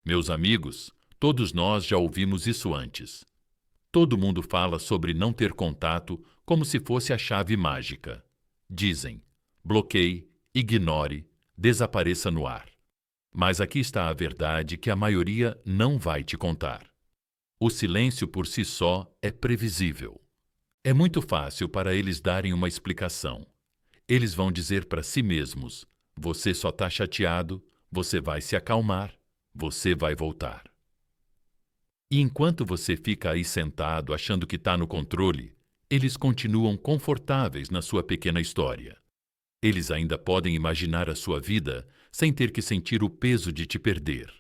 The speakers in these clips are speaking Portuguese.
Meus amigos, todos nós já ouvimos isso antes. Todo mundo fala sobre não ter contato como se fosse a chave mágica. Dizem: bloqueie, ignore, desapareça no ar. Mas aqui está a verdade que a maioria não vai te contar. O silêncio por si só é previsível. É muito fácil para eles darem uma explicação. Eles vão dizer para si mesmos: você só está chateado, você vai se acalmar, você vai voltar. E enquanto você fica aí sentado achando que está no controle, eles continuam confortáveis na sua pequena história. Eles ainda podem imaginar a sua vida sem ter que sentir o peso de te perder.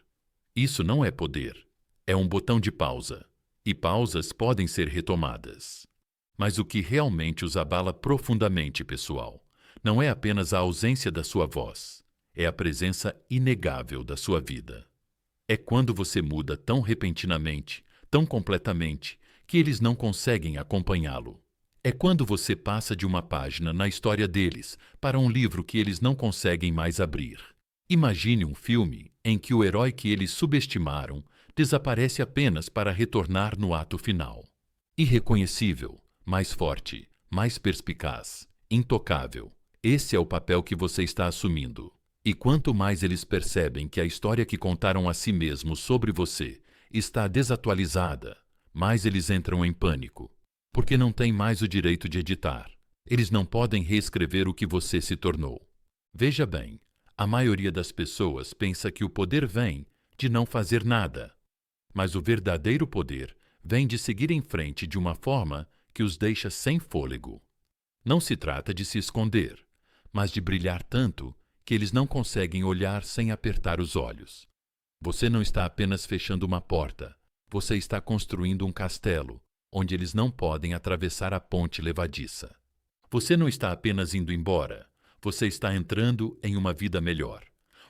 Isso não é poder. É um botão de pausa. E pausas podem ser retomadas. Mas o que realmente os abala profundamente, pessoal, não é apenas a ausência da sua voz. É a presença inegável da sua vida. É quando você muda tão repentinamente, tão completamente, que eles não conseguem acompanhá-lo. É quando você passa de uma página na história deles para um livro que eles não conseguem mais abrir. Imagine um filme em que o herói que eles subestimaram desaparece apenas para retornar no ato final. Irreconhecível, mais forte, mais perspicaz, intocável. Esse é o papel que você está assumindo. E quanto mais eles percebem que a história que contaram a si mesmos sobre você está desatualizada, mais eles entram em pânico. Porque não têm mais o direito de editar. Eles não podem reescrever o que você se tornou. Veja bem, a maioria das pessoas pensa que o poder vem de não fazer nada. Mas o verdadeiro poder vem de seguir em frente de uma forma que os deixa sem fôlego. Não se trata de se esconder, mas de brilhar tanto que eles não conseguem olhar sem apertar os olhos. Você não está apenas fechando uma porta, você está construindo um castelo, onde eles não podem atravessar a ponte levadiça. Você não está apenas indo embora, você está entrando em uma vida melhor.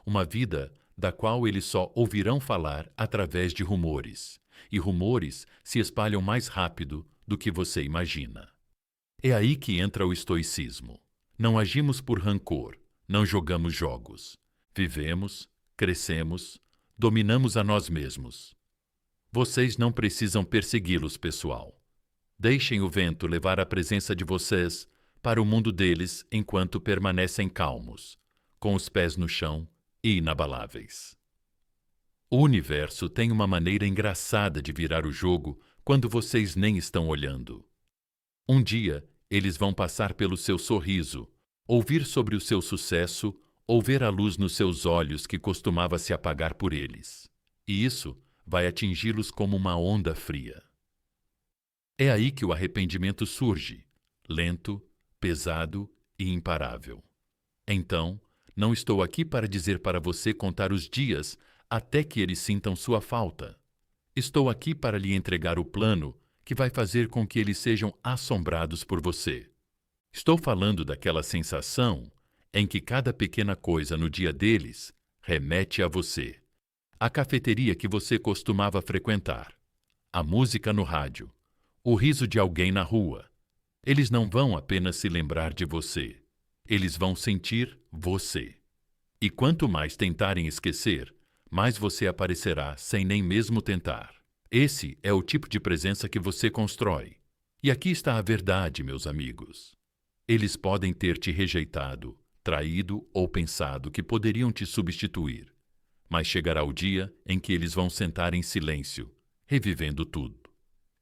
Uma vida da qual eles só ouvirão falar através de rumores. E rumores se espalham mais rápido do que você imagina. É aí que entra o estoicismo. Não agimos por rancor, não jogamos jogos. Vivemos, crescemos, dominamos a nós mesmos. Vocês não precisam persegui-los, pessoal. Deixem o vento levar a presença de vocês para o mundo deles enquanto permanecem calmos, com os pés no chão e inabaláveis. O universo tem uma maneira engraçada de virar o jogo quando vocês nem estão olhando. Um dia, eles vão passar pelo seu sorriso, ouvir sobre o seu sucesso ou ver a luz nos seus olhos que costumava se apagar por eles. E isso vai atingi-los como uma onda fria. É aí que o arrependimento surge, lento, pesado e imparável. Então, não estou aqui para dizer para você contar os dias até que eles sintam sua falta. Estou aqui para lhe entregar o plano que vai fazer com que eles sejam assombrados por você. Estou falando daquela sensação em que cada pequena coisa no dia deles remete a você. A cafeteria que você costumava frequentar, a música no rádio, o riso de alguém na rua. Eles não vão apenas se lembrar de você. Eles vão sentir você. E quanto mais tentarem esquecer, mais você aparecerá sem nem mesmo tentar. Esse é o tipo de presença que você constrói. E aqui está a verdade, meus amigos. Eles podem ter te rejeitado, traído ou pensado que poderiam te substituir. Mas chegará o dia em que eles vão sentar em silêncio, revivendo tudo,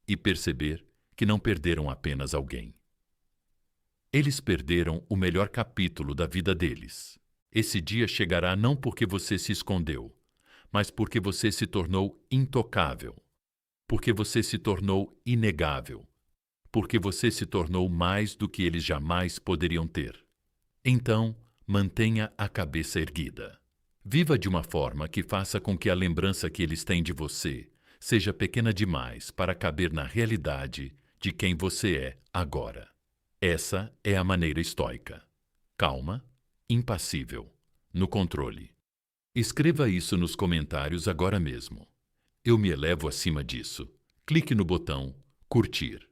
e perceber que não perderam apenas alguém. Eles perderam o melhor capítulo da vida deles. Esse dia chegará não porque você se escondeu, mas porque você se tornou intocável, porque você se tornou inegável, porque você se tornou mais do que eles jamais poderiam ter. Então, mantenha a cabeça erguida. Viva de uma forma que faça com que a lembrança que eles têm de você seja pequena demais para caber na realidade de quem você é agora. Essa é a maneira estoica. Calma, impassível, no controle. Escreva isso nos comentários agora mesmo. Eu me elevo acima disso. Clique no botão curtir.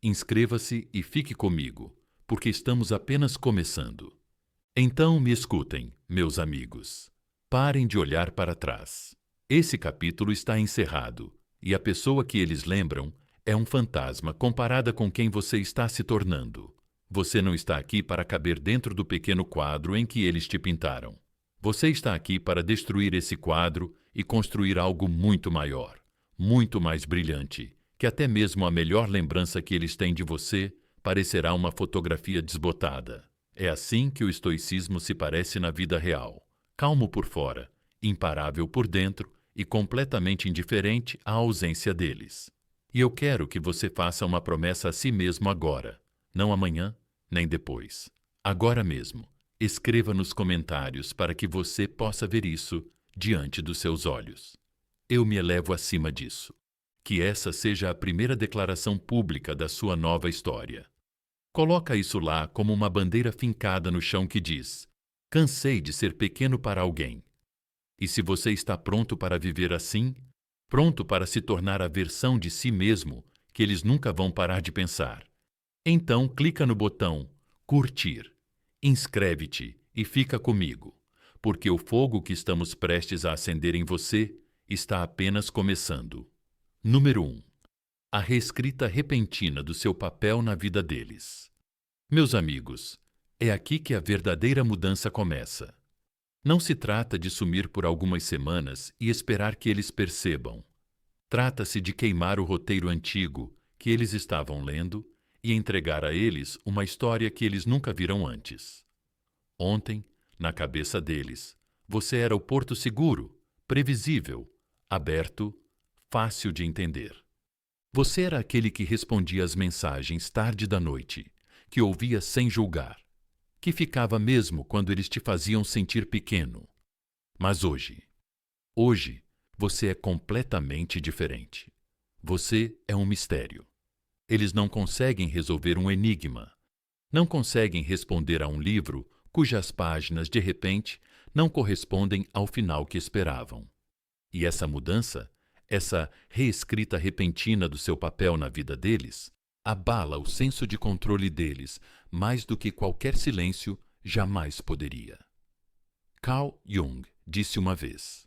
Inscreva-se e fique comigo, porque estamos apenas começando. Então me escutem, meus amigos. Parem de olhar para trás. Esse capítulo está encerrado, e a pessoa que eles lembram é um fantasma comparada com quem você está se tornando. Você não está aqui para caber dentro do pequeno quadro em que eles te pintaram. Você está aqui para destruir esse quadro e construir algo muito maior, muito mais brilhante, que até mesmo a melhor lembrança que eles têm de você parecerá uma fotografia desbotada. É assim que o estoicismo se parece na vida real. Calmo por fora, imparável por dentro e completamente indiferente à ausência deles. E eu quero que você faça uma promessa a si mesmo agora, não amanhã, nem depois. Agora mesmo. Escreva nos comentários para que você possa ver isso diante dos seus olhos. Eu me elevo acima disso. Que essa seja a primeira declaração pública da sua nova história. Coloca isso lá como uma bandeira fincada no chão que diz: cansei de ser pequeno para alguém. E se você está pronto para viver assim, pronto para se tornar a versão de si mesmo que eles nunca vão parar de pensar, então clica no botão curtir. Inscreve-te e fica comigo, porque o fogo que estamos prestes a acender em você está apenas começando. Número 1. A reescrita repentina do seu papel na vida deles. Meus amigos, é aqui que a verdadeira mudança começa. Não se trata de sumir por algumas semanas e esperar que eles percebam. Trata-se de queimar o roteiro antigo que eles estavam lendo e entregar a eles uma história que eles nunca viram antes. Ontem, na cabeça deles, você era o porto seguro, previsível, aberto, fácil de entender. Você era aquele que respondia às mensagens tarde da noite, que ouvia sem julgar, que ficava mesmo quando eles te faziam sentir pequeno. Mas hoje, você é completamente diferente. Você é um mistério. Eles não conseguem resolver um enigma. Não conseguem responder a um livro cujas páginas, de repente, não correspondem ao final que esperavam. E essa mudança, essa reescrita repentina do seu papel na vida deles, abala o senso de controle deles mais do que qualquer silêncio jamais poderia. Carl Jung disse uma vez: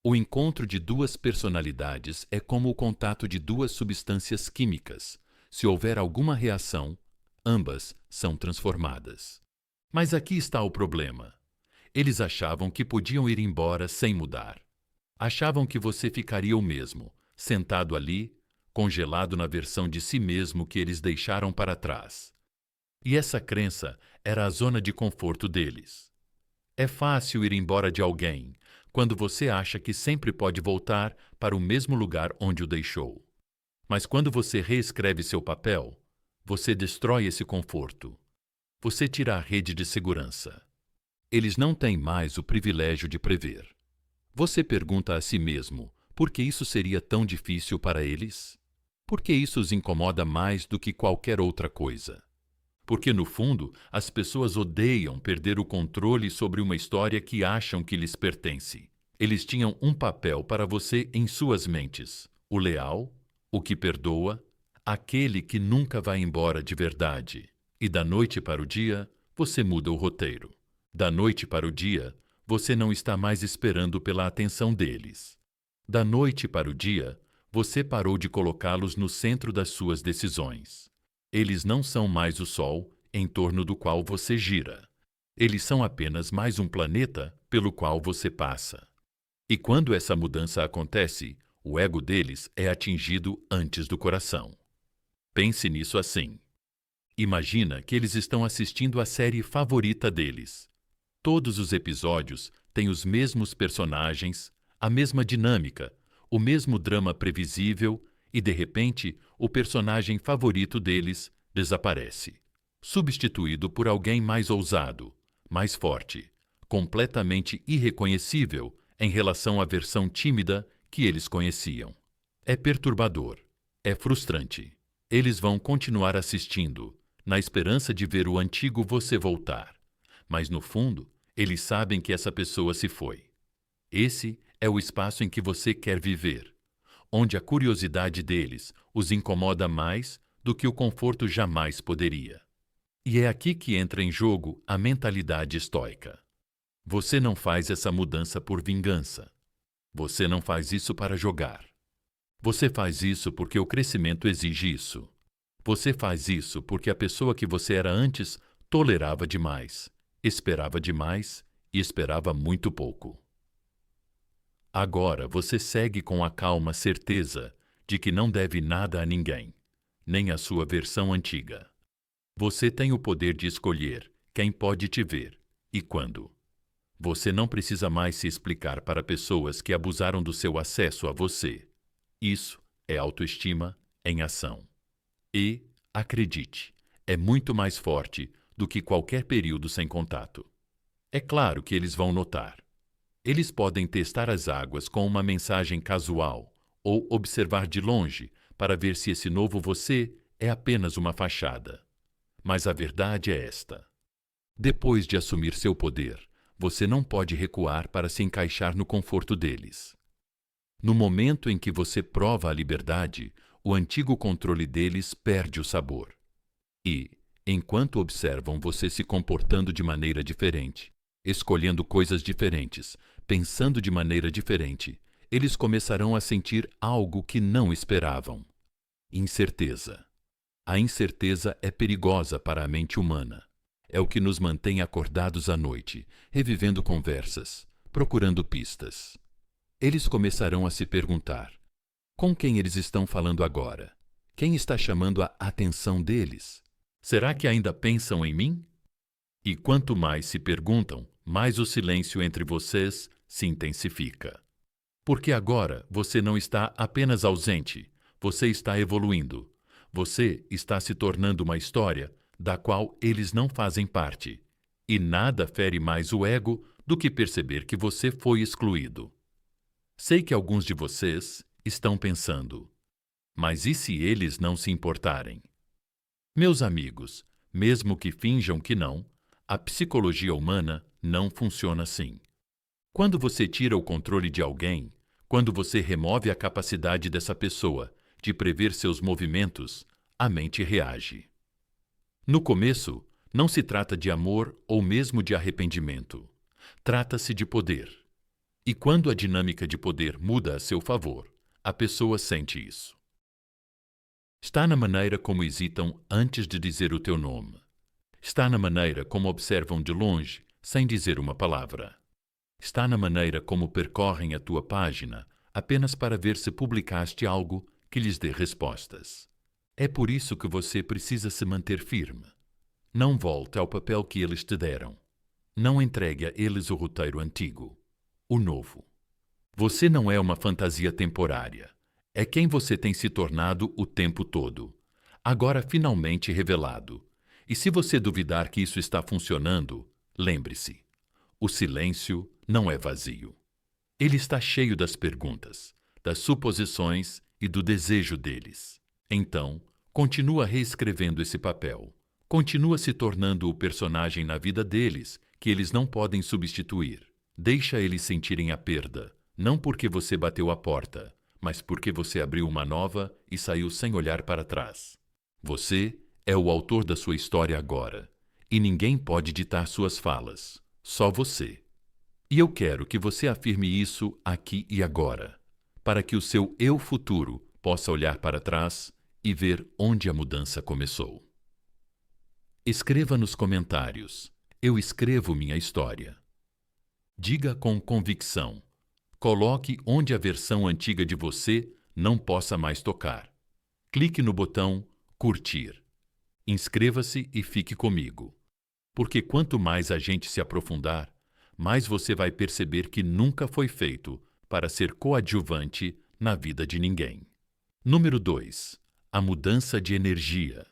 o encontro de duas personalidades é como o contato de duas substâncias químicas. Se houver alguma reação, ambas são transformadas. Mas aqui está o problema. Eles achavam que podiam ir embora sem mudar. Achavam que você ficaria o mesmo, sentado ali, congelado na versão de si mesmo que eles deixaram para trás. E essa crença era a zona de conforto deles. É fácil ir embora de alguém quando você acha que sempre pode voltar para o mesmo lugar onde o deixou. Mas quando você reescreve seu papel, você destrói esse conforto. Você tira a rede de segurança. Eles não têm mais o privilégio de prever. Você pergunta a si mesmo por que isso seria tão difícil para eles? Por que isso os incomoda mais do que qualquer outra coisa? Porque, no fundo, as pessoas odeiam perder o controle sobre uma história que acham que lhes pertence. Eles tinham um papel para você em suas mentes: o leal, o que perdoa, aquele que nunca vai embora de verdade. E da noite para o dia, você muda o roteiro. Da noite para o dia, você não está mais esperando pela atenção deles. Da noite para o dia, você parou de colocá-los no centro das suas decisões. Eles não são mais o Sol em torno do qual você gira. Eles são apenas mais um planeta pelo qual você passa. E quando essa mudança acontece, o ego deles é atingido antes do coração. Pense nisso assim. Imagina que eles estão assistindo a série favorita deles. Todos os episódios têm os mesmos personagens, a mesma dinâmica, o mesmo drama previsível e, de repente, o personagem favorito deles desaparece, substituído por alguém mais ousado, mais forte, completamente irreconhecível em relação à versão tímida que eles conheciam. É perturbador, é frustrante. Eles vão continuar assistindo, na esperança de ver o antigo você voltar. Mas, no fundo, eles sabem que essa pessoa se foi. Esse é o espaço em que você quer viver, onde a curiosidade deles os incomoda mais do que o conforto jamais poderia. E é aqui que entra em jogo a mentalidade estoica. Você não faz essa mudança por vingança. Você não faz isso para jogar. Você faz isso porque o crescimento exige isso. Você faz isso porque a pessoa que você era antes tolerava demais, esperava demais e esperava muito pouco. Agora você segue com a calma certeza de que não deve nada a ninguém, nem à sua versão antiga. Você tem o poder de escolher quem pode te ver e quando. Você não precisa mais se explicar para pessoas que abusaram do seu acesso a você. Isso é autoestima em ação. E, acredite, é muito mais forte do que qualquer período sem contato. É claro que eles vão notar. Eles podem testar as águas com uma mensagem casual ou observar de longe para ver se esse novo você é apenas uma fachada. Mas a verdade é esta. Depois de assumir seu poder, você não pode recuar para se encaixar no conforto deles. No momento em que você prova a liberdade, o antigo controle deles perde o sabor. E, enquanto observam você se comportando de maneira diferente, escolhendo coisas diferentes, pensando de maneira diferente, eles começarão a sentir algo que não esperavam. Incerteza. A incerteza é perigosa para a mente humana. É o que nos mantém acordados à noite, revivendo conversas, procurando pistas. Eles começarão a se perguntar: com quem eles estão falando agora? Quem está chamando a atenção deles? Será que ainda pensam em mim? E quanto mais se perguntam, mais o silêncio entre vocês se intensifica. Porque agora você não está apenas ausente, você está evoluindo. Você está se tornando uma história da qual eles não fazem parte. E nada fere mais o ego do que perceber que você foi excluído. Sei que alguns de vocês estão pensando: mas e se eles não se importarem? Meus amigos, mesmo que finjam que não, a psicologia humana não funciona assim. Quando você tira o controle de alguém, quando você remove a capacidade dessa pessoa de prever seus movimentos, a mente reage. No começo, não se trata de amor ou mesmo de arrependimento. Trata-se de poder. E quando a dinâmica de poder muda a seu favor, a pessoa sente isso. Está na maneira como hesitam antes de dizer o teu nome. Está na maneira como observam de longe, sem dizer uma palavra. Está na maneira como percorrem a tua página, apenas para ver se publicaste algo que lhes dê respostas. É por isso que você precisa se manter firme. Não volte ao papel que eles te deram. Não entregue a eles o roteiro antigo, o novo. Você não é uma fantasia temporária. É quem você tem se tornado o tempo todo. Agora finalmente revelado. E se você duvidar que isso está funcionando, lembre-se, o silêncio não é vazio. Ele está cheio das perguntas, das suposições e do desejo deles. Então, continua reescrevendo esse papel. Continua se tornando o personagem na vida deles que eles não podem substituir. Deixa eles sentirem a perda, não porque você bateu a porta, mas porque você abriu uma nova e saiu sem olhar para trás. Você é o autor da sua história agora, e ninguém pode ditar suas falas, só você. E eu quero que você afirme isso aqui e agora, para que o seu eu futuro possa olhar para trás e ver onde a mudança começou. Escreva nos comentários: eu escrevo minha história. Diga com convicção. Coloque onde a versão antiga de você não possa mais tocar. Clique no botão curtir. Inscreva-se e fique comigo. Porque quanto mais a gente se aprofundar, mais você vai perceber que nunca foi feito para ser coadjuvante na vida de ninguém. Número 2. A mudança de energia.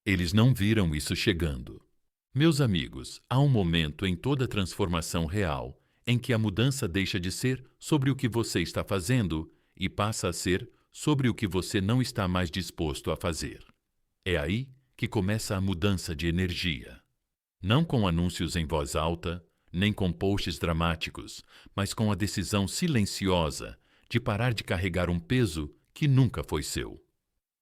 Eles não viram isso chegando. Meus amigos, há um momento em toda transformação real em que a mudança deixa de ser sobre o que você está fazendo e passa a ser sobre o que você não está mais disposto a fazer. É aí que começa a mudança de energia. Não com anúncios em voz alta, nem com posts dramáticos, mas com a decisão silenciosa de parar de carregar um peso que nunca foi seu.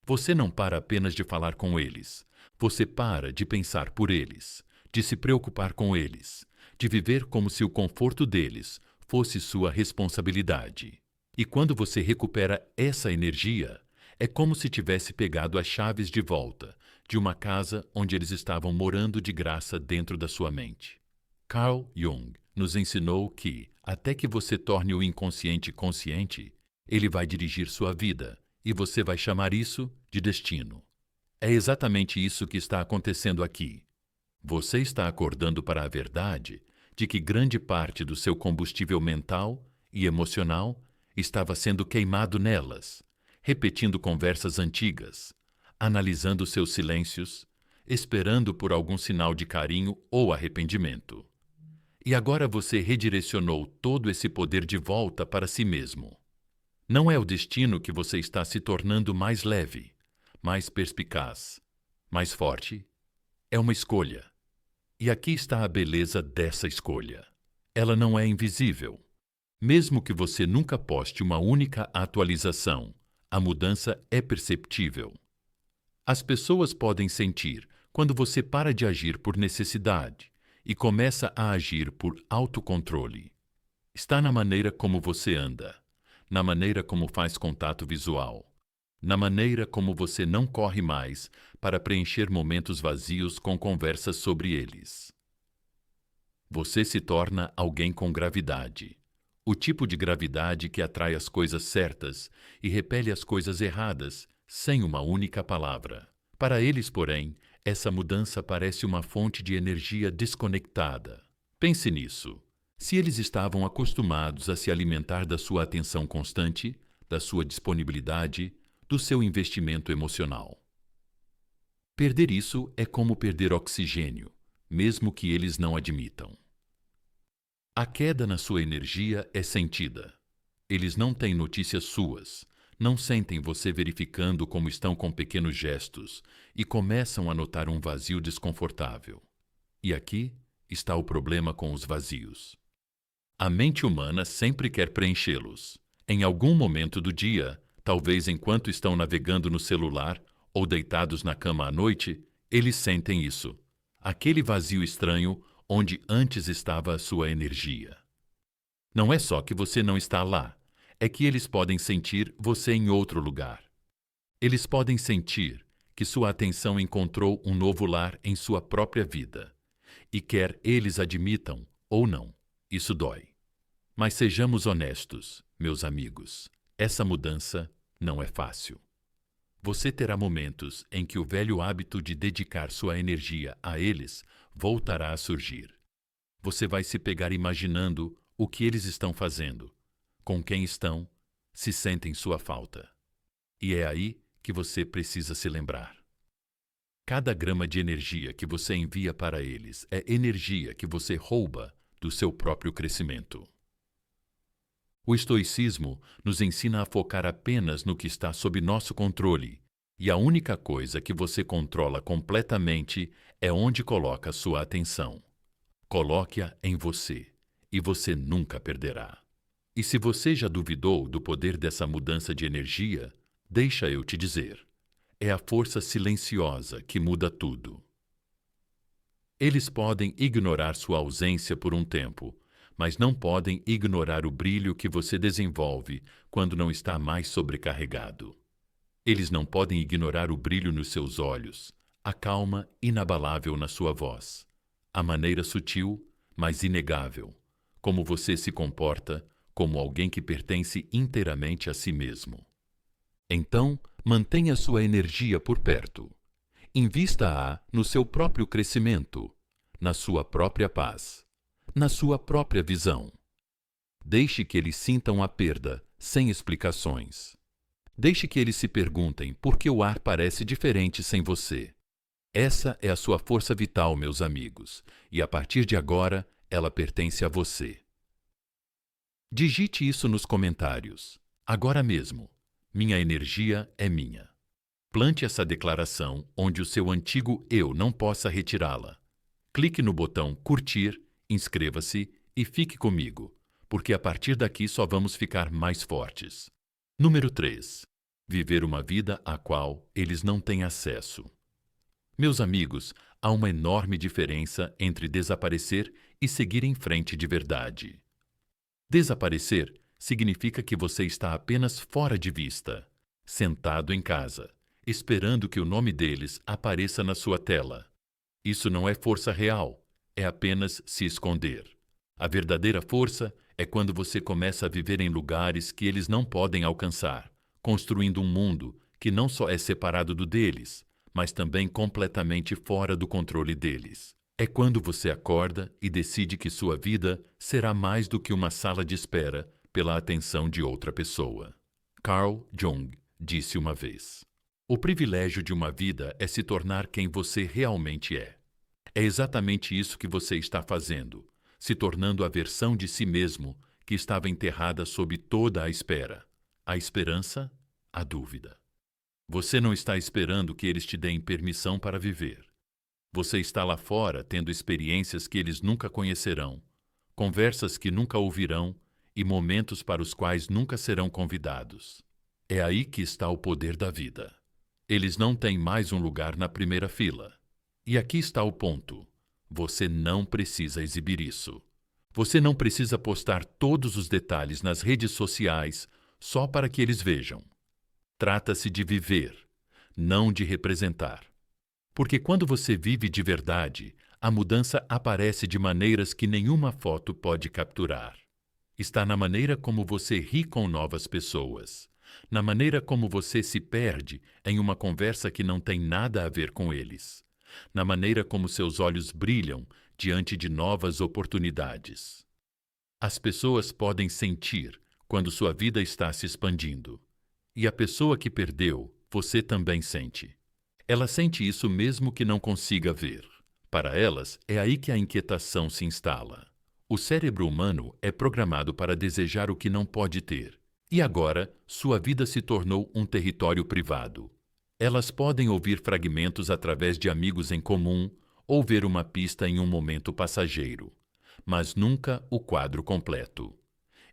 Você não para apenas de falar com eles. Você para de pensar por eles, de se preocupar com eles, de viver como se o conforto deles fosse sua responsabilidade. E quando você recupera essa energia, é como se tivesse pegado as chaves de volta de uma casa onde eles estavam morando de graça dentro da sua mente. Carl Jung nos ensinou que, até que você torne o inconsciente consciente, ele vai dirigir sua vida e você vai chamar isso de destino. É exatamente isso que está acontecendo aqui. Você está acordando para a verdade de que grande parte do seu combustível mental e emocional estava sendo queimado nelas, repetindo conversas antigas, analisando seus silêncios, esperando por algum sinal de carinho ou arrependimento. E agora você redirecionou todo esse poder de volta para si mesmo. Não é o destino que você está se tornando mais leve, mais perspicaz, mais forte? É uma escolha. E aqui está a beleza dessa escolha. Ela não é invisível. Mesmo que você nunca poste uma única atualização, a mudança é perceptível. As pessoas podem sentir quando você para de agir por necessidade e começa a agir por autocontrole. Está na maneira como você anda, na maneira como faz contato visual, na maneira como você não corre mais para preencher momentos vazios com conversas sobre eles. Você se torna alguém com gravidade. O tipo de gravidade que atrai as coisas certas e repele as coisas erradas sem uma única palavra. Para eles, porém, essa mudança parece uma fonte de energia desconectada. Pense nisso. Se eles estavam acostumados a se alimentar da sua atenção constante, da sua disponibilidade, do seu investimento emocional. Perder isso é como perder oxigênio, mesmo que eles não admitam. A queda na sua energia é sentida. Eles não têm notícias suas, não sentem você verificando como estão com pequenos gestos e começam a notar um vazio desconfortável. E aqui está o problema com os vazios. A mente humana sempre quer preenchê-los. Em algum momento do dia, talvez enquanto estão navegando no celular ou deitados na cama à noite, eles sentem isso. Aquele vazio estranho onde antes estava a sua energia. Não é só que você não está lá, é que eles podem sentir você em outro lugar. Eles podem sentir que sua atenção encontrou um novo lar em sua própria vida. E quer eles admitam ou não, isso dói. Mas sejamos honestos, meus amigos, essa mudança não é fácil. Você terá momentos em que o velho hábito de dedicar sua energia a eles voltará a surgir. Você vai se pegar imaginando o que eles estão fazendo, com quem estão, se sentem sua falta. E é aí que você precisa se lembrar. Cada grama de energia que você envia para eles é energia que você rouba do seu próprio crescimento. O estoicismo nos ensina a focar apenas no que está sob nosso controle, e a única coisa que você controla completamente é onde coloca sua atenção. Coloque-a em você, e você nunca perderá. E se você já duvidou do poder dessa mudança de energia, deixa eu te dizer, é a força silenciosa que muda tudo. Eles podem ignorar sua ausência por um tempo, mas não podem ignorar o brilho que você desenvolve quando não está mais sobrecarregado. Eles não podem ignorar o brilho nos seus olhos, a calma inabalável na sua voz, a maneira sutil, mas inegável, como você se comporta como alguém que pertence inteiramente a si mesmo. Então, mantenha sua energia por perto. Invista-a no seu próprio crescimento, na sua própria paz, na sua própria visão. Deixe que eles sintam a perda, sem explicações. Deixe que eles se perguntem por que o ar parece diferente sem você. Essa é a sua força vital, meus amigos, e a partir de agora, ela pertence a você. Digite isso nos comentários. Agora mesmo. Minha energia é minha. Plante essa declaração onde o seu antigo eu não possa retirá-la. Clique no botão curtir, inscreva-se e fique comigo, porque a partir daqui só vamos ficar mais fortes. Número 3. Viver uma vida à qual eles não têm acesso. Meus amigos, há uma enorme diferença entre desaparecer e seguir em frente de verdade. Desaparecer significa que você está apenas fora de vista, sentado em casa, esperando que o nome deles apareça na sua tela. Isso não é força real, é apenas se esconder. A verdadeira força é quando você começa a viver em lugares que eles não podem alcançar, construindo um mundo que não só é separado do deles, mas também completamente fora do controle deles. É quando você acorda e decide que sua vida será mais do que uma sala de espera pela atenção de outra pessoa. Carl Jung disse uma vez: "O privilégio de uma vida é se tornar quem você realmente é." É exatamente isso que você está fazendo, se tornando a versão de si mesmo que estava enterrada sob toda a espera. A esperança, a dúvida. Você não está esperando que eles te deem permissão para viver. Você está lá fora tendo experiências que eles nunca conhecerão, conversas que nunca ouvirão e momentos para os quais nunca serão convidados. É aí que está o poder da vida. Eles não têm mais um lugar na primeira fila. E aqui está o ponto. Você não precisa exibir isso. Você não precisa postar todos os detalhes nas redes sociais só para que eles vejam. Trata-se de viver, não de representar. Porque quando você vive de verdade, a mudança aparece de maneiras que nenhuma foto pode capturar. Está na maneira como você ri com novas pessoas, na maneira como você se perde em uma conversa que não tem nada a ver com eles, na maneira como seus olhos brilham diante de novas oportunidades. As pessoas podem sentir quando sua vida está se expandindo. E a pessoa que perdeu, você também sente. Ela sente isso mesmo que não consiga ver. Para elas, é aí que a inquietação se instala. O cérebro humano é programado para desejar o que não pode ter. E agora, sua vida se tornou um território privado. Elas podem ouvir fragmentos através de amigos em comum ou ver uma pista em um momento passageiro, mas nunca o quadro completo.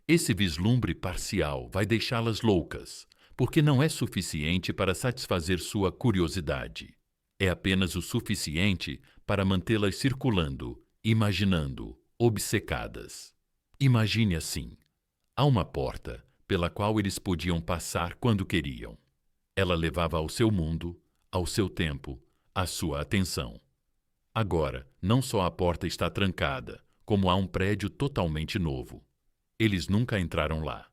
Esse vislumbre parcial vai deixá-las loucas, porque não é suficiente para satisfazer sua curiosidade. É apenas o suficiente para mantê-las circulando, imaginando, obcecadas. Imagine assim: há uma porta pela qual eles podiam passar quando queriam. Ela levava ao seu mundo, ao seu tempo, à sua atenção. Agora, não só a porta está trancada, como há um prédio totalmente novo. Eles nunca entraram lá.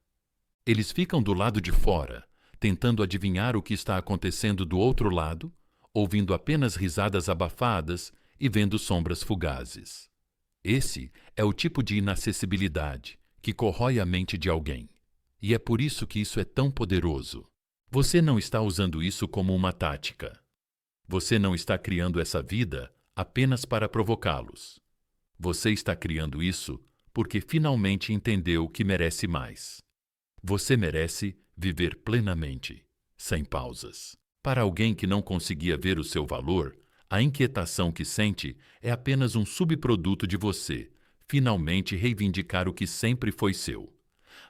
Eles ficam do lado de fora, tentando adivinhar o que está acontecendo do outro lado, ouvindo apenas risadas abafadas e vendo sombras fugazes. Esse é o tipo de inacessibilidade que corrói a mente de alguém. E é por isso que isso é tão poderoso. Você não está usando isso como uma tática. Você não está criando essa vida apenas para provocá-los. Você está criando isso porque finalmente entendeu que merece mais. Você merece viver plenamente, sem pausas. Para alguém que não conseguia ver o seu valor, a inquietação que sente é apenas um subproduto de você finalmente reivindicar o que sempre foi seu,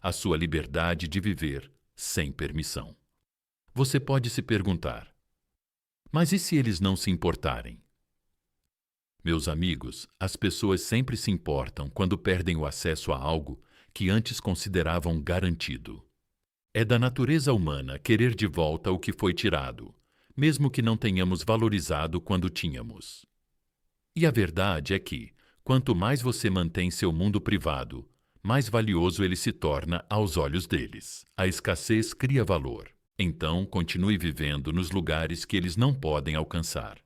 a sua liberdade de viver sem permissão. Você pode se perguntar: mas e se eles não se importarem? Meus amigos, as pessoas sempre se importam quando perdem o acesso a algo que antes consideravam garantido. É da natureza humana querer de volta o que foi tirado, mesmo que não tenhamos valorizado quando tínhamos. E a verdade é que, quanto mais você mantém seu mundo privado, mais valioso ele se torna aos olhos deles. A escassez cria valor. Então, continue vivendo nos lugares que eles não podem alcançar.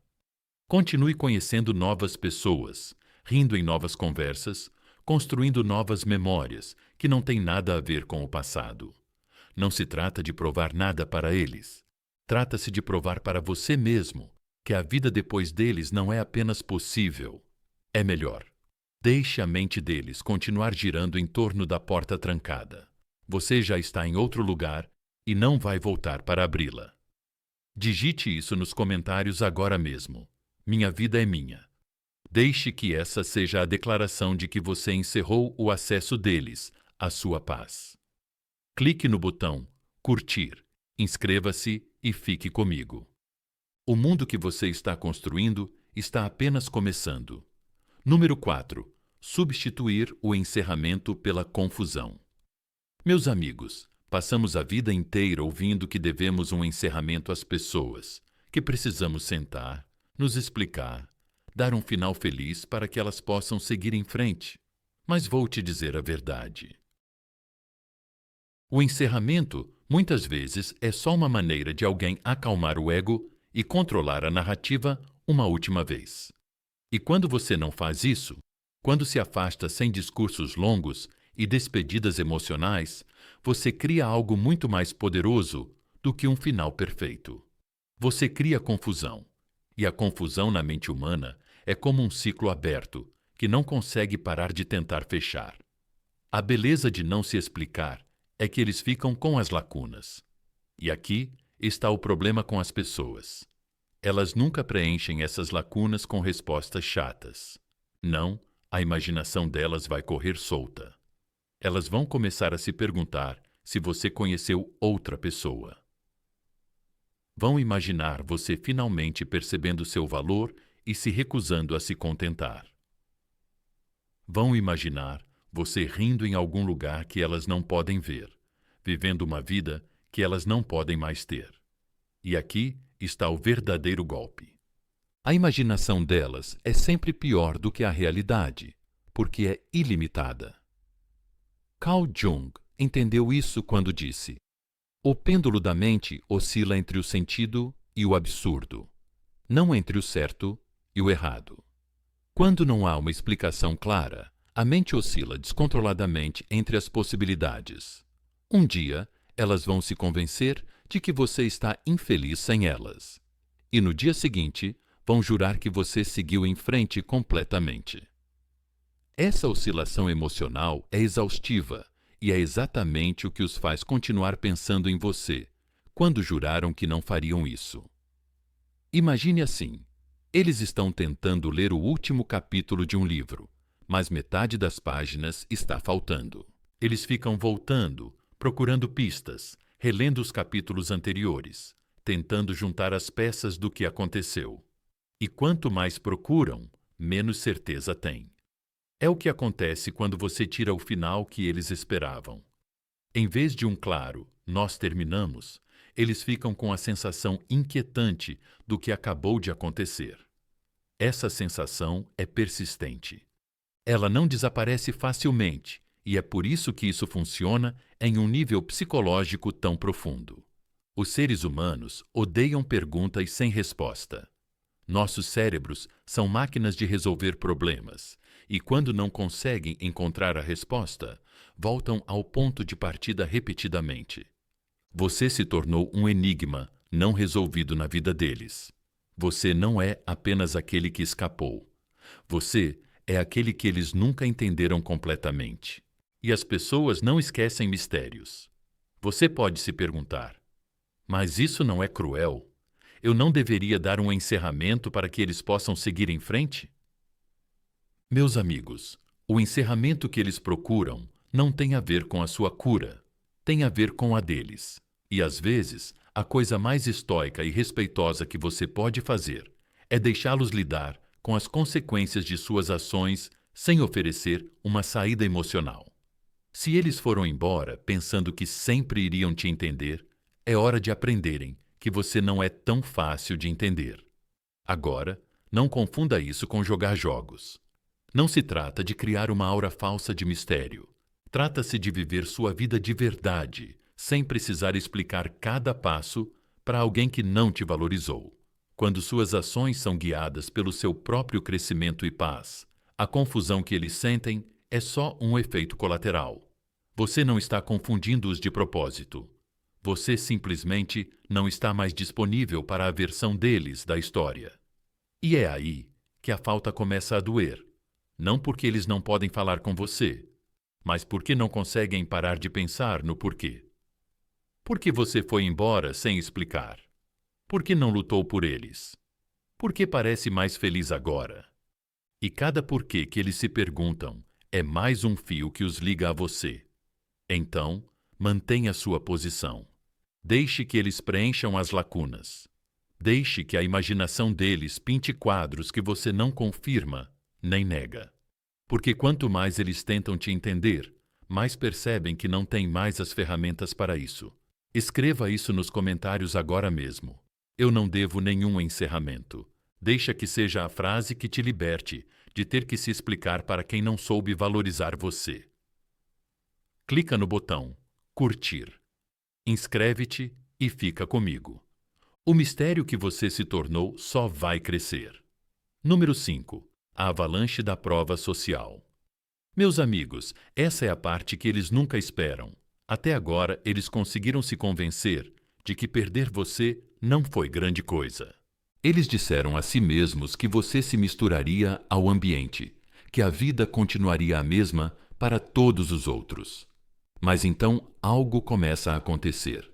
Continue conhecendo novas pessoas, rindo em novas conversas, construindo novas memórias que não têm nada a ver com o passado. Não se trata de provar nada para eles. Trata-se de provar para você mesmo que a vida depois deles não é apenas possível, é melhor. Deixe a mente deles continuar girando em torno da porta trancada. Você já está em outro lugar e não vai voltar para abri-la. Digite isso nos comentários agora mesmo. Minha vida é minha. Deixe que essa seja a declaração de que você encerrou o acesso deles à sua paz. Clique no botão curtir, inscreva-se e fique comigo. O mundo que você está construindo está apenas começando. Número 4. substituir o encerramento pela confusão. Meus amigos, passamos a vida inteira ouvindo que devemos um encerramento às pessoas, que precisamos sentar, nos explicar, dar um final feliz para que elas possam seguir em frente. Mas vou te dizer a verdade. O encerramento, muitas vezes, é só uma maneira de alguém acalmar o ego e controlar a narrativa uma última vez. E quando você não faz isso, quando se afasta sem discursos longos e despedidas emocionais, você cria algo muito mais poderoso do que um final perfeito. Você cria confusão. E a confusão na mente humana é como um ciclo aberto, que não consegue parar de tentar fechar. A beleza de não se explicar é que eles ficam com as lacunas. E aqui está o problema com as pessoas. Elas nunca preenchem essas lacunas com respostas chatas. Não, a imaginação delas vai correr solta. Elas vão começar a se perguntar se você conheceu outra pessoa. Vão imaginar você finalmente percebendo seu valor e se recusando a se contentar. Vão imaginar você rindo em algum lugar que elas não podem ver, vivendo uma vida que elas não podem mais ter. E aqui está o verdadeiro golpe. A imaginação delas é sempre pior do que a realidade, porque é ilimitada. Carl Jung entendeu isso quando disse: o pêndulo da mente oscila entre o sentido e o absurdo, não entre o certo e o errado. Quando não há uma explicação clara, a mente oscila descontroladamente entre as possibilidades. Um dia, elas vão se convencer de que você está infeliz sem elas. E no dia seguinte, vão jurar que você seguiu em frente completamente. Essa oscilação emocional é exaustiva e é exatamente o que os faz continuar pensando em você, quando juraram que não fariam isso. Imagine assim: eles estão tentando ler o último capítulo de um livro, mas metade das páginas está faltando. Eles ficam voltando, procurando pistas, relendo os capítulos anteriores, tentando juntar as peças do que aconteceu. E quanto mais procuram, menos certeza têm. É o que acontece quando você tira o final que eles esperavam. Em vez de um claro "nós terminamos", eles ficam com a sensação inquietante do que acabou de acontecer. Essa sensação é persistente. Ela não desaparece facilmente, e é por isso que isso funciona em um nível psicológico tão profundo. Os seres humanos odeiam perguntas sem resposta. Nossos cérebros são máquinas de resolver problemas, e quando não conseguem encontrar a resposta, voltam ao ponto de partida repetidamente. Você se tornou um enigma não resolvido na vida deles. Você não é apenas aquele que escapou. Você é aquele que eles nunca entenderam completamente. E as pessoas não esquecem mistérios. Você pode se perguntar: mas isso não é cruel? Eu não deveria dar um encerramento para que eles possam seguir em frente? Meus amigos, o encerramento que eles procuram não tem a ver com a sua cura, tem a ver com a deles. E às vezes, a coisa mais estoica e respeitosa que você pode fazer é deixá-los lidar com as consequências de suas ações sem oferecer uma saída emocional. Se eles foram embora pensando que sempre iriam te entender, é hora de aprenderem que você não é tão fácil de entender. Agora, não confunda isso com jogar jogos. Não se trata de criar uma aura falsa de mistério. Trata-se de viver sua vida de verdade, sem precisar explicar cada passo para alguém que não te valorizou. Quando suas ações são guiadas pelo seu próprio crescimento e paz, a confusão que eles sentem é só um efeito colateral. Você não está confundindo-os de propósito. Você simplesmente não está mais disponível para a versão deles da história. E é aí que a falta começa a doer. Não porque eles não podem falar com você, mas porque não conseguem parar de pensar no porquê. Por que você foi embora sem explicar? Por que não lutou por eles? Por que parece mais feliz agora? E cada porquê que eles se perguntam é mais um fio que os liga a você. Então, mantenha sua posição. Deixe que eles preencham as lacunas. Deixe que a imaginação deles pinte quadros que você não confirma nem nega. Porque quanto mais eles tentam te entender, mais percebem que não têm mais as ferramentas para isso. Escreva isso nos comentários agora mesmo. Eu não devo nenhum encerramento. Deixa que seja a frase que te liberte de ter que se explicar para quem não soube valorizar você. Clica no botão curtir. Inscreve-te e fica comigo. O mistério que você se tornou só vai crescer. Número 5. A avalanche da prova social. Meus amigos, essa é a parte que eles nunca esperam. Até agora, eles conseguiram se convencer de que perder você não foi grande coisa. Eles disseram a si mesmos que você se misturaria ao ambiente, que a vida continuaria a mesma para todos os outros. Mas então algo começa a acontecer.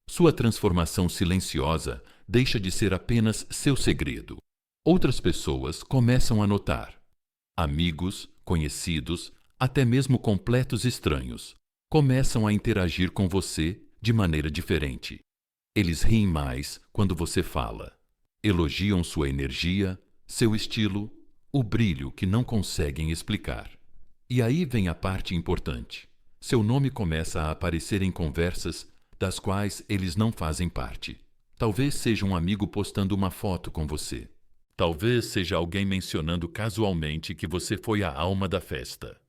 Sua transformação silenciosa deixa de ser apenas seu segredo. Outras pessoas começam a notar. Amigos, conhecidos, até mesmo completos estranhos, começam a interagir com você de maneira diferente. Eles riem mais quando você fala. Elogiam sua energia, seu estilo, o brilho que não conseguem explicar. E aí vem a parte importante. Seu nome começa a aparecer em conversas das quais eles não fazem parte. Talvez seja um amigo postando uma foto com você. Talvez seja alguém mencionando casualmente que você foi a alma da festa.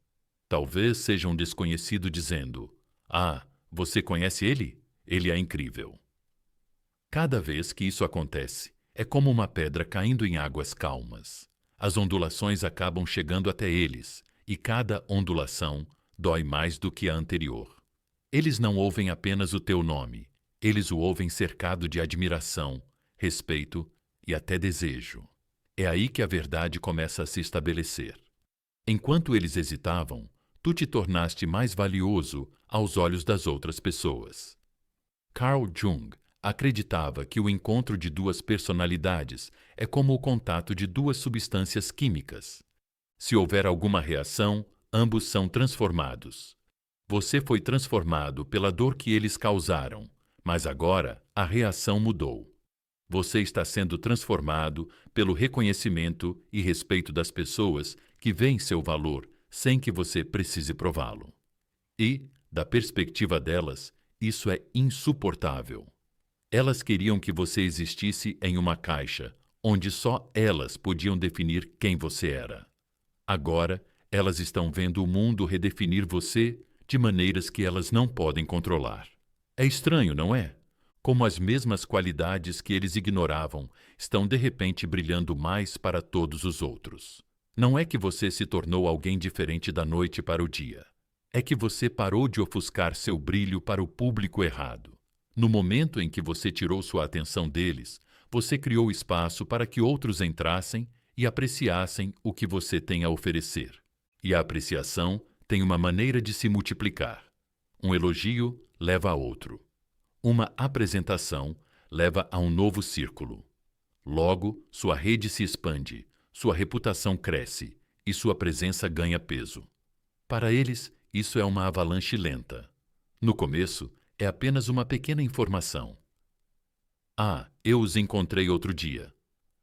Talvez seja um desconhecido dizendo: "Ah, você conhece ele? Ele é incrível." Cada vez que isso acontece, é como uma pedra caindo em águas calmas. As ondulações acabam chegando até eles, e cada ondulação dói mais do que a anterior. Eles não ouvem apenas o teu nome, eles o ouvem cercado de admiração, respeito e até desejo. É aí que a verdade começa a se estabelecer. Enquanto eles hesitavam, tu te tornaste mais valioso aos olhos das outras pessoas. Carl Jung acreditava que o encontro de duas personalidades é como o contato de duas substâncias químicas. Se houver alguma reação, ambos são transformados. Você foi transformado pela dor que eles causaram, mas agora a reação mudou. Você está sendo transformado pelo reconhecimento e respeito das pessoas que veem seu valor sem que você precise prová-lo. E, da perspectiva delas, isso é insuportável. Elas queriam que você existisse em uma caixa, onde só elas podiam definir quem você era. Agora, elas estão vendo o mundo redefinir você de maneiras que elas não podem controlar. É estranho, não é? Como as mesmas qualidades que eles ignoravam estão de repente brilhando mais para todos os outros. Não é que você se tornou alguém diferente da noite para o dia. É que você parou de ofuscar seu brilho para o público errado. No momento em que você tirou sua atenção deles, você criou espaço para que outros entrassem e apreciassem o que você tem a oferecer. E a apreciação tem uma maneira de se multiplicar. Um elogio leva a outro. Uma apresentação leva a um novo círculo. Logo, sua rede se expande, sua reputação cresce e sua presença ganha peso. Para eles, isso é uma avalanche lenta. No começo, é apenas uma pequena informação. "Ah, eu os encontrei outro dia."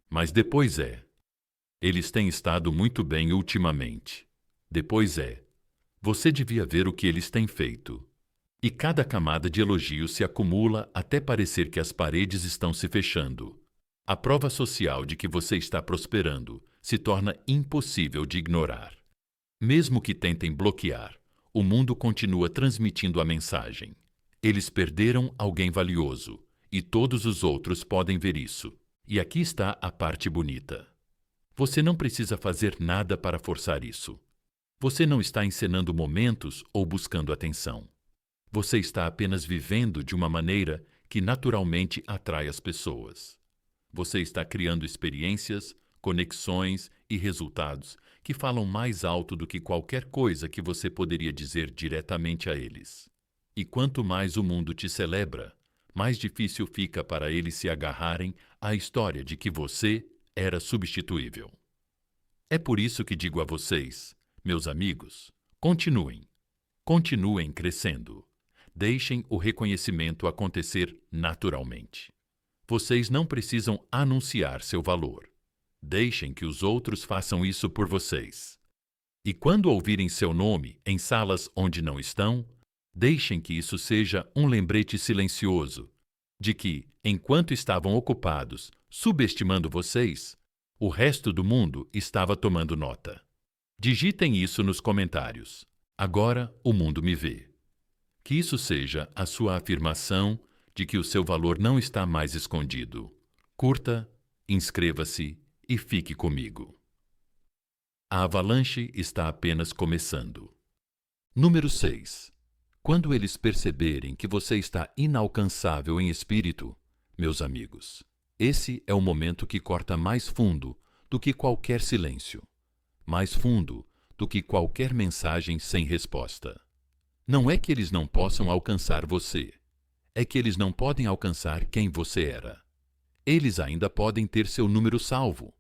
Mas depois é: "Eles têm estado muito bem ultimamente." Depois é: "Você devia ver o que eles têm feito." E cada camada de elogio se acumula até parecer que as paredes estão se fechando. A prova social de que você está prosperando se torna impossível de ignorar. Mesmo que tentem bloquear, o mundo continua transmitindo a mensagem. Eles perderam alguém valioso, e todos os outros podem ver isso. E aqui está a parte bonita. Você não precisa fazer nada para forçar isso. Você não está encenando momentos ou buscando atenção. Você está apenas vivendo de uma maneira que naturalmente atrai as pessoas. Você está criando experiências, conexões e resultados que falam mais alto do que qualquer coisa que você poderia dizer diretamente a eles. E quanto mais o mundo te celebra, mais difícil fica para eles se agarrarem à história de que você era substituível. É por isso que digo a vocês, meus amigos, continuem. Continuem crescendo. Deixem o reconhecimento acontecer naturalmente. Vocês não precisam anunciar seu valor. Deixem que os outros façam isso por vocês. E quando ouvirem seu nome em salas onde não estão, deixem que isso seja um lembrete silencioso de que, enquanto estavam ocupados subestimando vocês, o resto do mundo estava tomando nota. Digitem isso nos comentários. Agora o mundo me vê. Que isso seja a sua afirmação de que o seu valor não está mais escondido. Curta, inscreva-se e fique comigo. A avalanche está apenas começando. Número 6. Quando eles perceberem que você está inalcançável em espírito, meus amigos, esse é o momento que corta mais fundo do que qualquer silêncio, mais fundo do que qualquer mensagem sem resposta. Não é que eles não possam alcançar você, é que eles não podem alcançar quem você era. Eles ainda podem ter seu número salvo.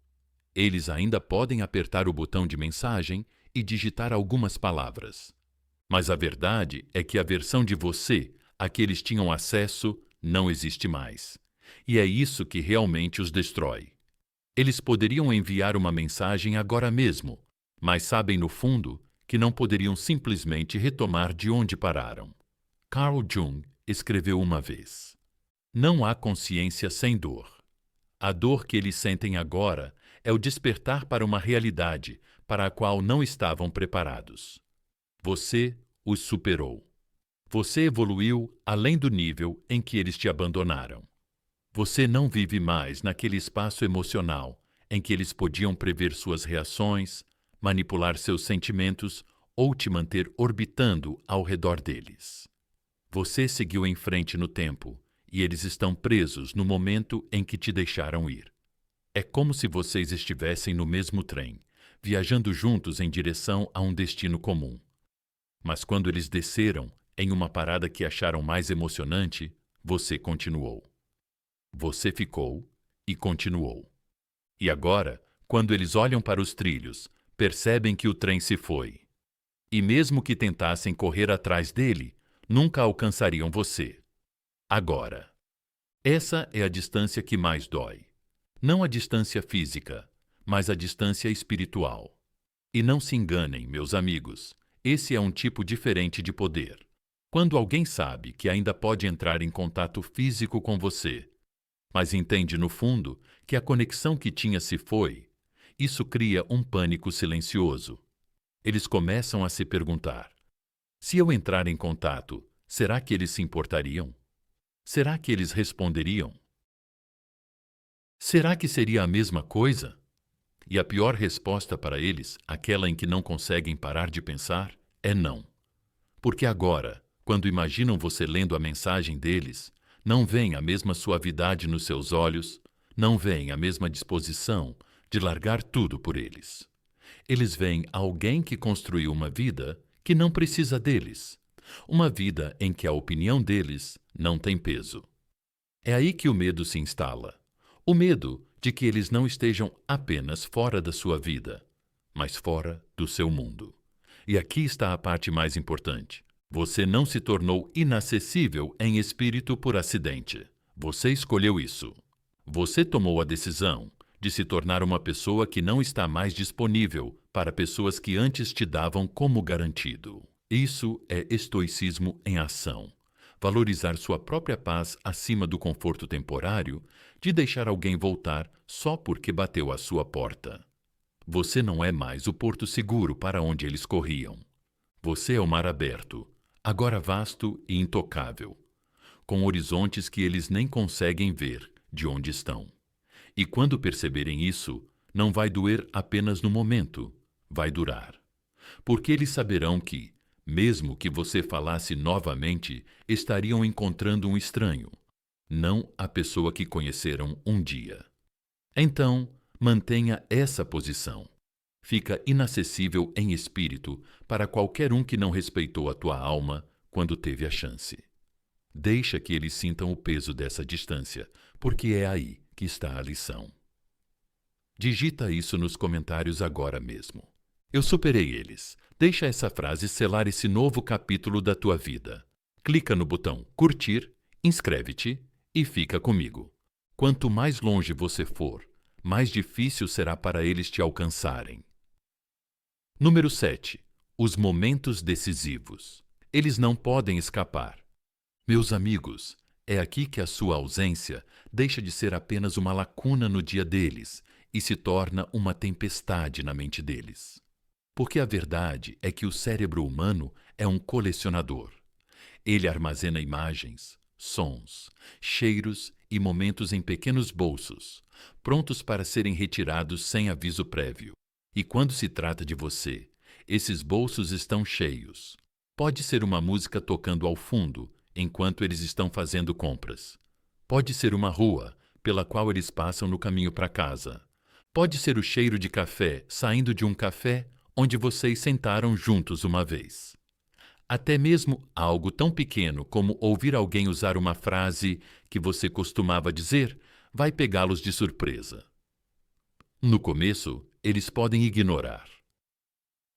Eles ainda podem apertar o botão de mensagem e digitar algumas palavras. Mas a verdade é que a versão de você a que eles tinham acesso não existe mais. E é isso que realmente os destrói. Eles poderiam enviar uma mensagem agora mesmo, mas sabem no fundo que não poderiam simplesmente retomar de onde pararam. Carl Jung escreveu uma vez: não há consciência sem dor. A dor que eles sentem agora é o despertar para uma realidade para a qual não estavam preparados. Você os superou. Você evoluiu além do nível em que eles te abandonaram. Você não vive mais naquele espaço emocional em que eles podiam prever suas reações, manipular seus sentimentos ou te manter orbitando ao redor deles. Você seguiu em frente no tempo e eles estão presos no momento em que te deixaram ir. É como se vocês estivessem no mesmo trem, viajando juntos em direção a um destino comum. Mas quando eles desceram em uma parada que acharam mais emocionante, você continuou. Você ficou e continuou. E agora, quando eles olham para os trilhos, percebem que o trem se foi. E mesmo que tentassem correr atrás dele, nunca alcançariam você. Agora. Essa é a distância que mais dói. Não a distância física, mas a distância espiritual. E não se enganem, meus amigos, esse é um tipo diferente de poder. Quando alguém sabe que ainda pode entrar em contato físico com você, mas entende no fundo que a conexão que tinha se foi, isso cria um pânico silencioso. Eles começam a se perguntar: se eu entrar em contato, será que eles se importariam? Será que eles responderiam? Será que seria a mesma coisa? E a pior resposta para eles, aquela em que não conseguem parar de pensar, é não. Porque agora, quando imaginam você lendo a mensagem deles, não veem a mesma suavidade nos seus olhos, não veem a mesma disposição de largar tudo por eles. Eles veem alguém que construiu uma vida que não precisa deles, uma vida em que a opinião deles não tem peso. É aí que o medo se instala. O medo de que eles não estejam apenas fora da sua vida, mas fora do seu mundo. E aqui está a parte mais importante. Você não se tornou inacessível em espírito por acidente. Você escolheu isso. Você tomou a decisão de se tornar uma pessoa que não está mais disponível para pessoas que antes te davam como garantido. Isso é estoicismo em ação. Valorizar sua própria paz acima do conforto temporário de deixar alguém voltar só porque bateu à sua porta. Você não é mais o porto seguro para onde eles corriam. Você é o mar aberto, agora vasto e intocável, com horizontes que eles nem conseguem ver de onde estão. E quando perceberem isso, não vai doer apenas no momento, vai durar. Porque eles saberão que, mesmo que você falasse novamente, estariam encontrando um estranho, não a pessoa que conheceram um dia. Então, mantenha essa posição. Fica inacessível em espírito para qualquer um que não respeitou a tua alma quando teve a chance. Deixa que eles sintam o peso dessa distância, porque é aí que está a lição. Digita isso nos comentários agora mesmo. Eu superei eles. Deixa essa frase selar esse novo capítulo da tua vida. Clica no botão curtir, inscreve-te e fica comigo. Quanto mais longe você for, mais difícil será para eles te alcançarem. Número 7. Os momentos decisivos. Eles não podem escapar. Meus amigos, é aqui que a sua ausência deixa de ser apenas uma lacuna no dia deles e se torna uma tempestade na mente deles. Porque a verdade é que o cérebro humano é um colecionador. Ele armazena imagens, sons, cheiros e momentos em pequenos bolsos, prontos para serem retirados sem aviso prévio. E quando se trata de você, esses bolsos estão cheios. Pode ser uma música tocando ao fundo, enquanto eles estão fazendo compras. Pode ser uma rua pela qual eles passam no caminho para casa. Pode ser o cheiro de café saindo de um café onde vocês sentaram juntos uma vez. Até mesmo algo tão pequeno como ouvir alguém usar uma frase que você costumava dizer vai pegá-los de surpresa. No começo, eles podem ignorar.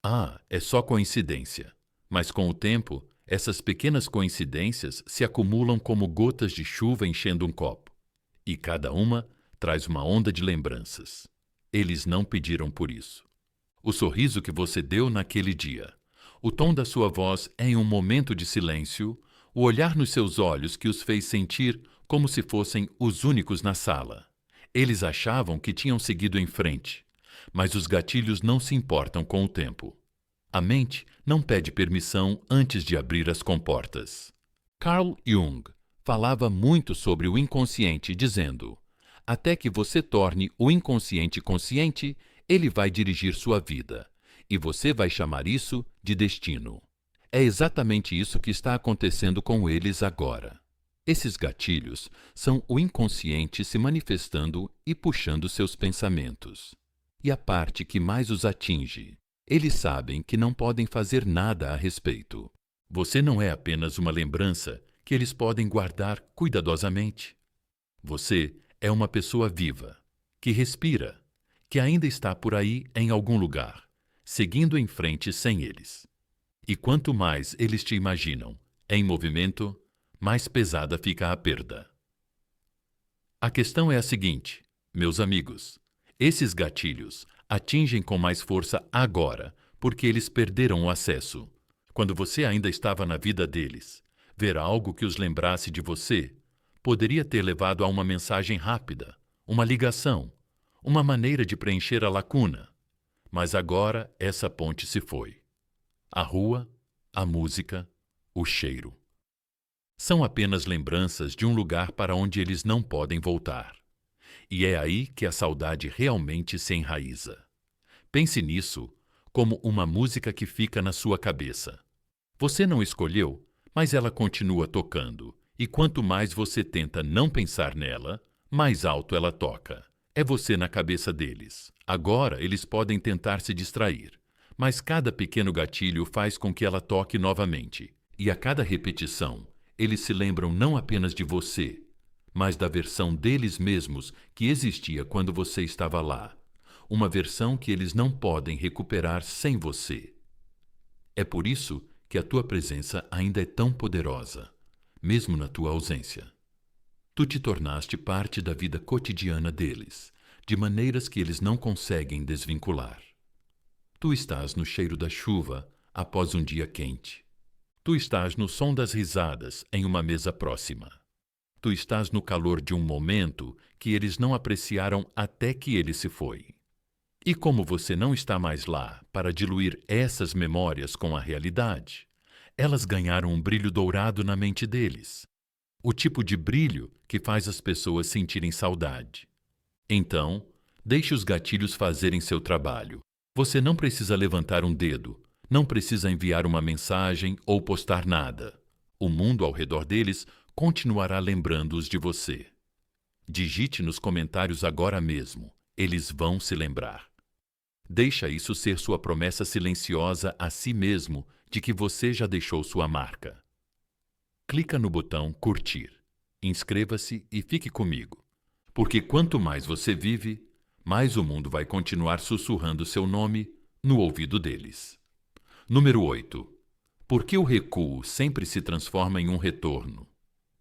Ah, é só coincidência. Mas com o tempo, essas pequenas coincidências se acumulam como gotas de chuva enchendo um copo. E cada uma traz uma onda de lembranças. Eles não pediram por isso. O sorriso que você deu naquele dia, o tom da sua voz em um momento de silêncio, o olhar nos seus olhos que os fez sentir como se fossem os únicos na sala. Eles achavam que tinham seguido em frente, mas os gatilhos não se importam com o tempo. A mente não pede permissão antes de abrir as comportas. Carl Jung falava muito sobre o inconsciente, dizendo: até que você torne o inconsciente consciente, ele vai dirigir sua vida, e você vai chamar isso de destino. É exatamente isso que está acontecendo com eles agora. Esses gatilhos são o inconsciente se manifestando e puxando seus pensamentos. E a parte que mais os atinge, eles sabem que não podem fazer nada a respeito. Você não é apenas uma lembrança que eles podem guardar cuidadosamente. Você é uma pessoa viva, que respira, que ainda está por aí em algum lugar, seguindo em frente sem eles. E quanto mais eles te imaginam em movimento, mais pesada fica a perda. A questão é a seguinte, meus amigos: esses gatilhos atingem com mais força agora, porque eles perderam o acesso. Quando você ainda estava na vida deles, ver algo que os lembrasse de você poderia ter levado a uma mensagem rápida, uma ligação, uma maneira de preencher a lacuna. Mas agora essa ponte se foi. A rua, a música, o cheiro. São apenas lembranças de um lugar para onde eles não podem voltar. E é aí que a saudade realmente se enraiza. Pense nisso como uma música que fica na sua cabeça. Você não escolheu, mas ela continua tocando. E quanto mais você tenta não pensar nela, mais alto ela toca. É você na cabeça deles. Agora eles podem tentar se distrair, mas cada pequeno gatilho faz com que ela toque novamente. E a cada repetição, eles se lembram não apenas de você, mas da versão deles mesmos que existia quando você estava lá. Uma versão que eles não podem recuperar sem você. É por isso que a tua presença ainda é tão poderosa, mesmo na tua ausência. Tu te tornaste parte da vida cotidiana deles, de maneiras que eles não conseguem desvincular. Tu estás no cheiro da chuva após um dia quente. Tu estás no som das risadas em uma mesa próxima. Tu estás no calor de um momento que eles não apreciaram até que ele se foi. E como você não está mais lá para diluir essas memórias com a realidade, elas ganharam um brilho dourado na mente deles. O tipo de brilho que faz as pessoas sentirem saudade. Então, deixe os gatilhos fazerem seu trabalho. Você não precisa levantar um dedo, não precisa enviar uma mensagem ou postar nada. O mundo ao redor deles continuará lembrando-os de você. Digite nos comentários agora mesmo. Eles vão se lembrar. Deixa isso ser sua promessa silenciosa a si mesmo de que você já deixou sua marca. Clica no botão curtir. Inscreva-se e fique comigo. Porque quanto mais você vive, mais o mundo vai continuar sussurrando seu nome no ouvido deles. Número 8. Por que o recuo sempre se transforma em um retorno?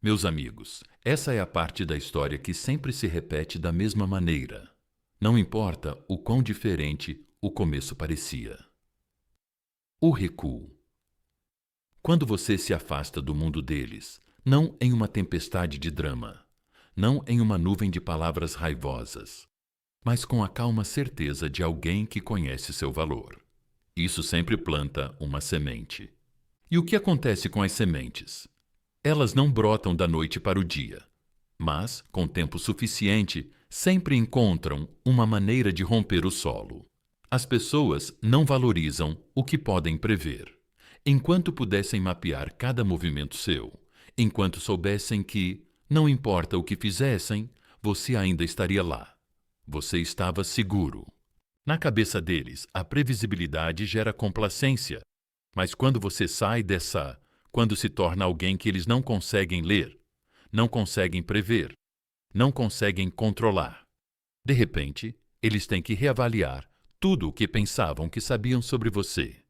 Meus amigos, essa é a parte da história que sempre se repete da mesma maneira. Não importa o quão diferente o começo parecia. O recuo. Quando você se afasta do mundo deles, não em uma tempestade de drama, não em uma nuvem de palavras raivosas, mas com a calma certeza de alguém que conhece seu valor. Isso sempre planta uma semente. E o que acontece com as sementes? Elas não brotam da noite para o dia, mas, com tempo suficiente, sempre encontram uma maneira de romper o solo. As pessoas não valorizam o que podem prever. Enquanto pudessem mapear cada movimento seu, enquanto soubessem que, não importa o que fizessem, você ainda estaria lá. Você estava seguro. Na cabeça deles, a previsibilidade gera complacência, mas quando você sai dessa, quando se torna alguém que eles não conseguem ler, não conseguem prever, não conseguem controlar, de repente, eles têm que reavaliar tudo o que pensavam que sabiam sobre você.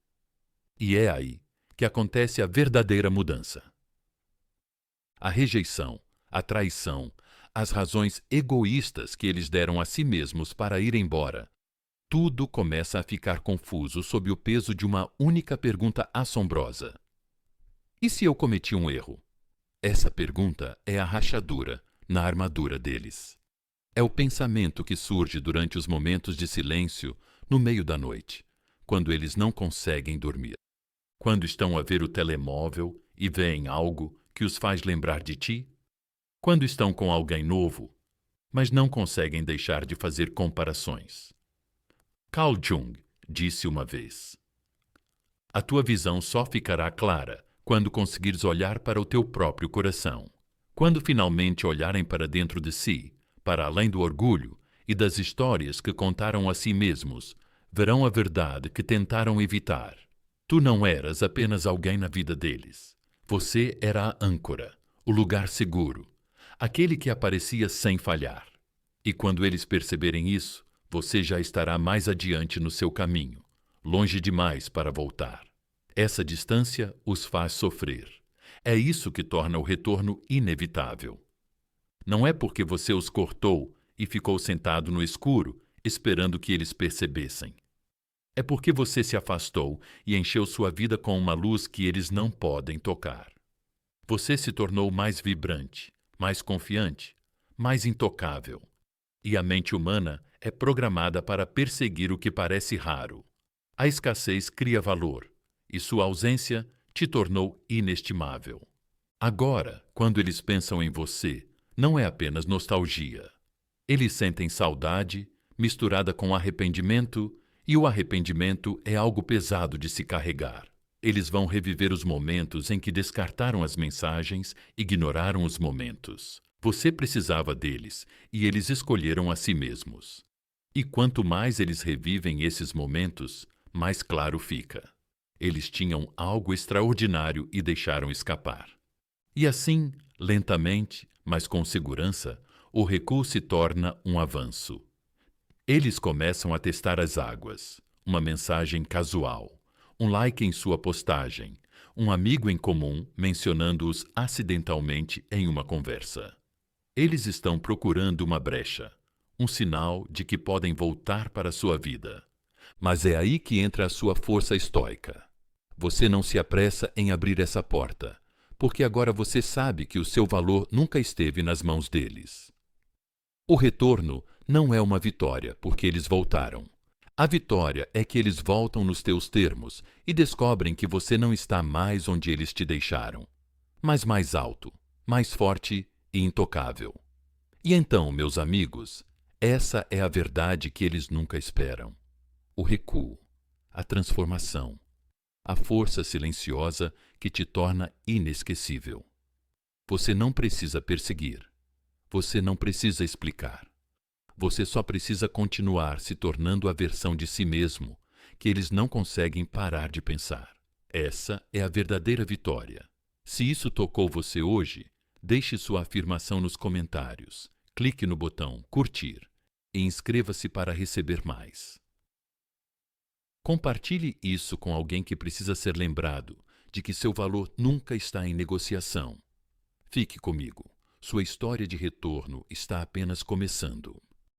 E é aí que acontece a verdadeira mudança. A rejeição, a traição, as razões egoístas que eles deram a si mesmos para ir embora, tudo começa a ficar confuso sob o peso de uma única pergunta assombrosa. E se eu cometi um erro? Essa pergunta é a rachadura na armadura deles. É o pensamento que surge durante os momentos de silêncio no meio da noite, quando eles não conseguem dormir. Quando estão a ver o telemóvel e veem algo que os faz lembrar de ti? Quando estão com alguém novo, mas não conseguem deixar de fazer comparações. Carl Jung disse uma vez: a tua visão só ficará clara quando conseguires olhar para o teu próprio coração. Quando finalmente olharem para dentro de si, para além do orgulho e das histórias que contaram a si mesmos, verão a verdade que tentaram evitar. Tu não eras apenas alguém na vida deles. Você era a âncora, o lugar seguro, aquele que aparecia sem falhar. E quando eles perceberem isso, você já estará mais adiante no seu caminho, longe demais para voltar. Essa distância os faz sofrer. É isso que torna o retorno inevitável. Não é porque você os cortou e ficou sentado no escuro, esperando que eles percebessem. É porque você se afastou e encheu sua vida com uma luz que eles não podem tocar. Você se tornou mais vibrante, mais confiante, mais intocável. E a mente humana é programada para perseguir o que parece raro. A escassez cria valor, e sua ausência te tornou inestimável. Agora, quando eles pensam em você, não é apenas nostalgia. Eles sentem saudade, misturada com arrependimento, e o arrependimento é algo pesado de se carregar. Eles vão reviver os momentos em que descartaram as mensagens, ignoraram os momentos. Você precisava deles, e eles escolheram a si mesmos. E quanto mais eles revivem esses momentos, mais claro fica. Eles tinham algo extraordinário e deixaram escapar. E assim, lentamente, mas com segurança, o recuo se torna um avanço. Eles começam a testar as águas, uma mensagem casual, um like em sua postagem, um amigo em comum mencionando-os acidentalmente em uma conversa. Eles estão procurando uma brecha, um sinal de que podem voltar para a sua vida. Mas é aí que entra a sua força estoica. Você não se apressa em abrir essa porta, porque agora você sabe que o seu valor nunca esteve nas mãos deles. O retorno não é uma vitória, porque eles voltaram. A vitória é que eles voltam nos teus termos e descobrem que você não está mais onde eles te deixaram, mas mais alto, mais forte e intocável. E então, meus amigos, essa é a verdade que eles nunca esperam. O recuo, a transformação, a força silenciosa que te torna inesquecível. Você não precisa perseguir. Você não precisa explicar. Você só precisa continuar se tornando a versão de si mesmo que eles não conseguem parar de pensar. Essa é a verdadeira vitória. Se isso tocou você hoje, deixe sua afirmação nos comentários, clique no botão curtir e inscreva-se para receber mais. Compartilhe isso com alguém que precisa ser lembrado de que seu valor nunca está em negociação. Fique comigo. Sua história de retorno está apenas começando.